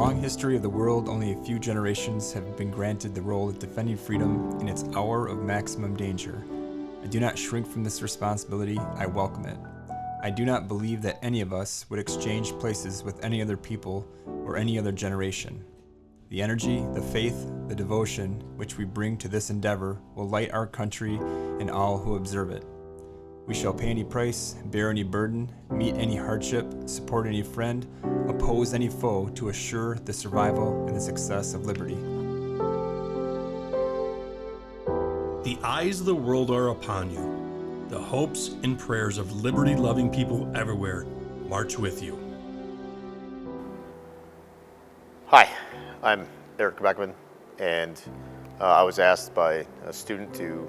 long history of the world, only a few generations have been granted the role of defending freedom in its hour of maximum danger. I do not shrink from this responsibility, I welcome it. I do not believe that any of us would exchange places with any other people or any other generation. The energy, the faith, the devotion which we bring to this endeavor will light our country and all who observe it. We shall pay any price, bear any burden, meet any hardship, support any friend, oppose any foe to assure the survival and the success of liberty. The eyes of the world are upon you. The hopes and prayers of liberty-loving people everywhere march with you. Hi, I'm Eric Beckman, and I was asked by a student to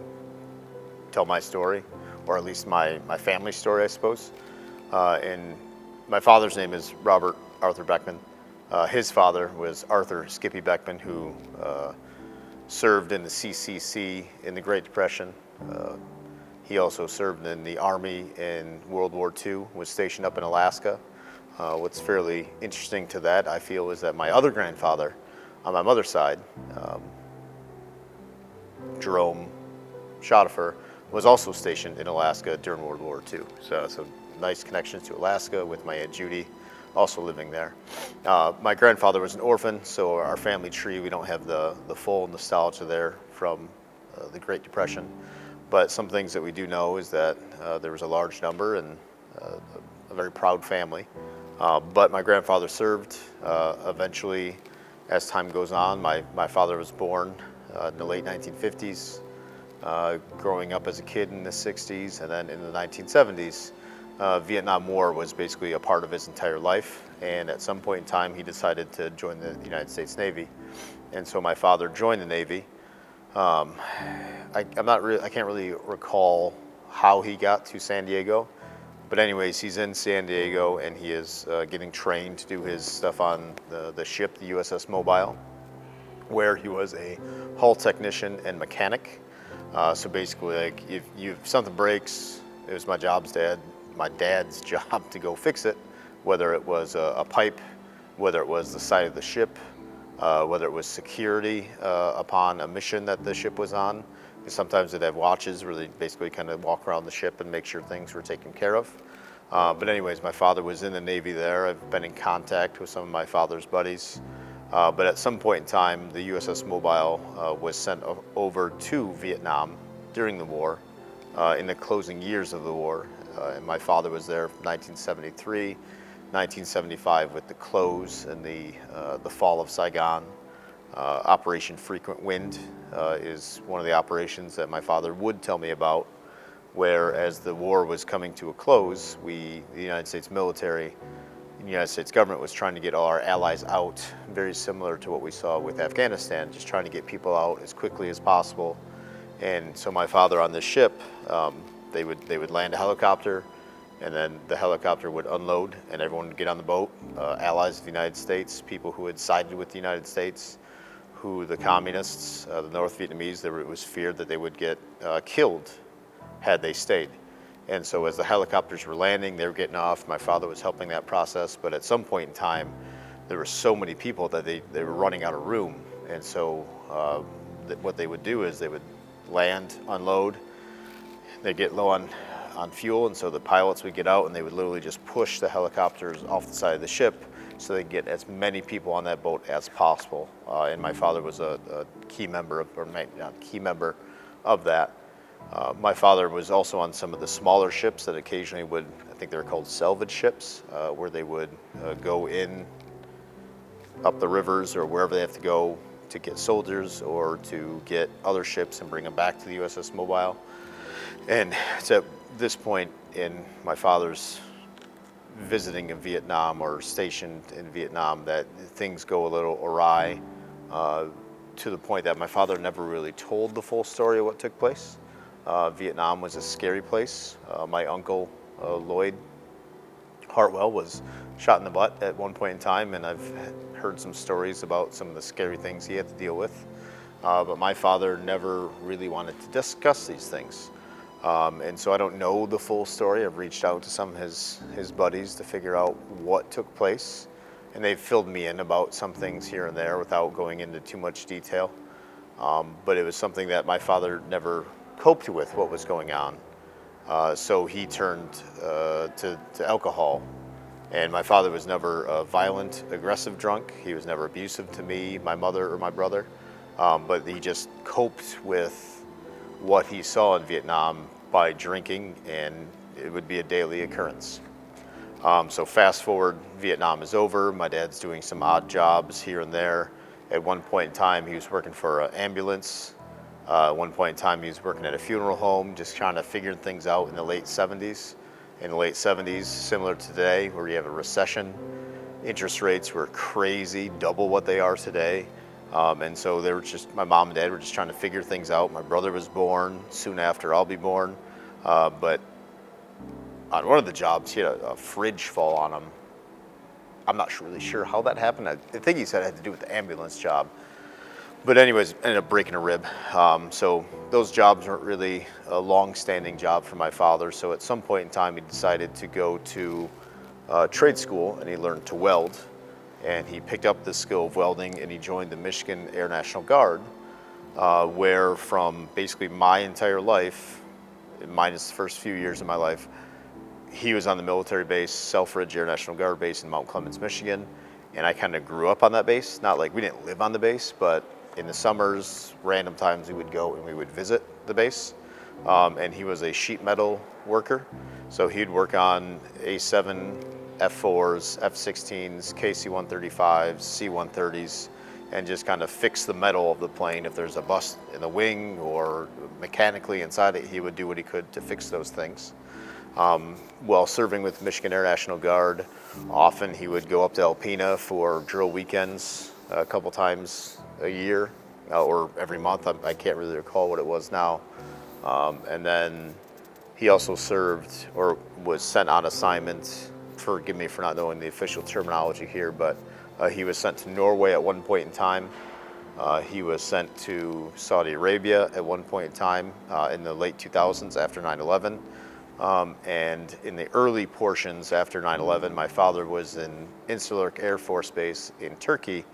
tell my story, or at least my family story, I suppose. And my father's name is Robert Arthur Beckman. His father was Arthur Skippy Beckman, who served in the CCC in the Great Depression. He also served in the Army in World War II, was stationed up in Alaska. What's fairly interesting to that, I feel, is that my other grandfather, on my mother's side, Jerome Schottifer, was also stationed in Alaska during World War II. So nice connections to Alaska with my Aunt Judy, also living there. My grandfather was an orphan, so our family tree, we don't have the full nostalgia there from the Great Depression. But some things that we do know is that there was a large number and a very proud family. But my grandfather served. Eventually, as time goes on, my father was born in the late 1950s. Growing up as a kid in the 60s, and then in the 1970s, Vietnam War was basically a part of his entire life, and at some point in time he decided to join the United States Navy. And so my father joined the Navy. I can't really recall how he got to San Diego, but anyways, he's in San Diego and he is getting trained to do his stuff on the ship, the USS Mobile, where he was a hull technician and mechanic. So basically, like, if something breaks, it was my dad's job to go fix it, whether it was a pipe, whether it was the side of the ship, whether it was security upon a mission that the ship was on. Sometimes they'd have watches where they basically kind of walk around the ship and make sure things were taken care of. But anyways, my father was in the Navy there. I've been in contact with some of my father's buddies. But at some point in time, the USS Mobile was sent over to Vietnam during the war, in the closing years of the war. And my father was there from 1973, 1975 with the close and the fall of Saigon. Operation Frequent Wind is one of the operations that my father would tell me about, where as the war was coming to a close, the United States military, the United States government was trying to get all our allies out, very similar to what we saw with Afghanistan, just trying to get people out as quickly as possible. And so my father on this ship, they would land a helicopter, and then the helicopter would unload and everyone would get on the boat, allies of the United States, people who had sided with the United States, who the communists, the North Vietnamese, it was feared that they would get killed had they stayed. And so as the helicopters were landing, they were getting off. My father was helping that process, but at some point in time, there were so many people that they were running out of room. And so what they would do is they would land, unload, they'd get low on fuel, and so the pilots would get out and they would literally just push the helicopters off the side of the ship so they could get as many people on that boat as possible. And my father was a key member of that. My father was also on some of the smaller ships that occasionally would, I think they were called salvage ships, where they would go in up the rivers or wherever they have to go to get soldiers or to get other ships and bring them back to the USS Mobile. And it's at this point in my father's visiting in Vietnam or stationed in Vietnam that things go a little awry, to the point that my father never really told the full story of what took place. Vietnam was a scary place. My uncle, Lloyd Hartwell, was shot in the butt at one point in time, and I've heard some stories about some of the scary things he had to deal with. But my father never really wanted to discuss these things. And so I don't know the full story. I've reached out to some of his buddies to figure out what took place. and they've filled me in about some things here and there without going into too much detail. But it was something that my father never coped with what was going on. So he turned to alcohol. And my father was never a violent, aggressive drunk. He was never abusive to me, my mother, or my brother. But he just coped with what he saw in Vietnam by drinking, and it would be a daily occurrence. So fast forward, Vietnam is over. My dad's doing some odd jobs here and there. At one point in time, he was working for an ambulance. At one point in time, he was working at a funeral home, just trying to figure things out in the late 70s. In the late 70s, similar to today, where you have a recession, interest rates were crazy, double what they are today. And so they were just, my mom and dad were just trying to figure things out. My brother was born soon after I'll be born. But on one of the jobs, he had a fridge fall on him. I'm not really sure how that happened. I think he said it had to do with the ambulance job. But anyways, ended up breaking a rib. So those jobs weren't really a long-standing job for my father. So at some point in time, he decided to go to trade school, and he learned to weld. And he picked up the skill of welding, and he joined the Michigan Air National Guard, where from basically my entire life, minus the first few years of my life, he was on the military base, Selfridge Air National Guard base in Mount Clemens, Michigan. And I kind of grew up on that base. Not like we didn't live on the base, but in the summers, random times we would go and we would visit the base. And he was a sheet metal worker. So he'd work on A7, F4s, F-16s, KC-135s, C-130s, and just kind of fix the metal of the plane. If there's a bust in the wing or mechanically inside it, he would do what he could to fix those things. While serving with Michigan Air National Guard, often he would go up to Alpena for drill weekends a couple times a year or every month. I can't really recall what it was now. And then he also served or was sent on assignment, forgive me for not knowing the official terminology here, but he was sent to Norway at one point in time. He was sent to Saudi Arabia at one point in time in the late 2000s after 9/11. And in the early portions after 9/11, my father was in Insular Air Force Base in Turkey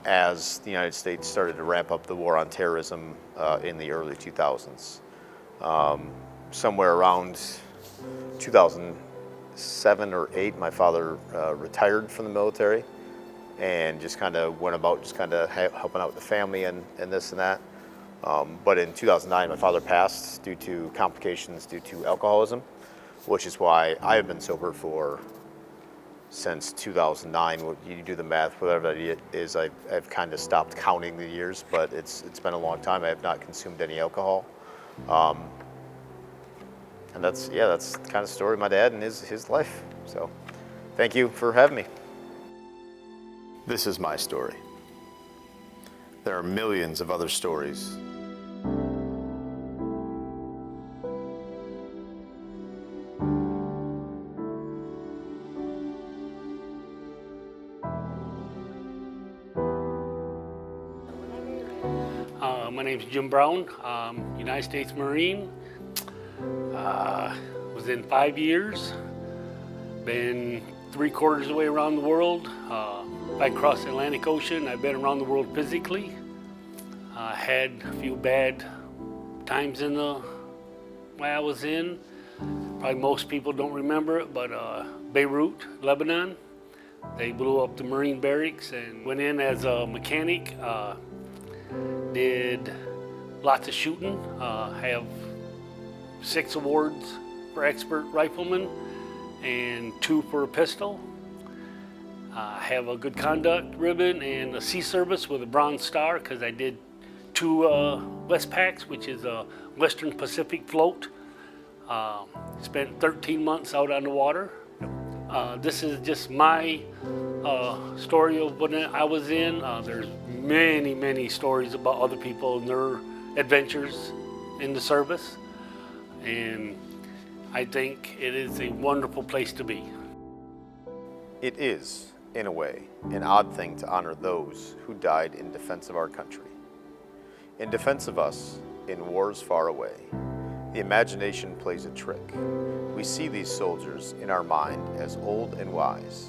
as the United States started to ramp up the war on terrorism in the early 2000s. Somewhere around 2007 or 8, my father retired from the military and just kind of went about just kind of helping out with the family and this and that. But in 2009, my father passed due to complications due to alcoholism, which is why I have been sober since 2009. You do the math, whatever that is, I've kind of stopped counting the years, but it's been a long time. I have not consumed any alcohol. And that's the kind of story of my dad and his life. So thank you for having me. This is my story. There are millions of other stories. My name's Jim Brown, United States Marine. Was in 5 years. Been 3/4 of the way around the world. I crossed the Atlantic Ocean. I've been around the world physically. Had a few bad times in the way I was in. Probably most people don't remember it, but Beirut, Lebanon. They blew up the Marine barracks and went in as a mechanic. Did lots of shooting. Have 6 awards for expert rifleman and 2 for a pistol. Have a good conduct ribbon and a sea service with a Bronze Star because I did 2 Westpacs, which is a Western Pacific float. Spent 13 months out on the water. This is just my story of when I was in. There's many stories about other people and their adventures in the service. And I think it is a wonderful place to be. It is, in a way, an odd thing to honor those who died in defense of our country. In defense of us, in wars far away, the imagination plays a trick. We see these soldiers in our mind as old and wise.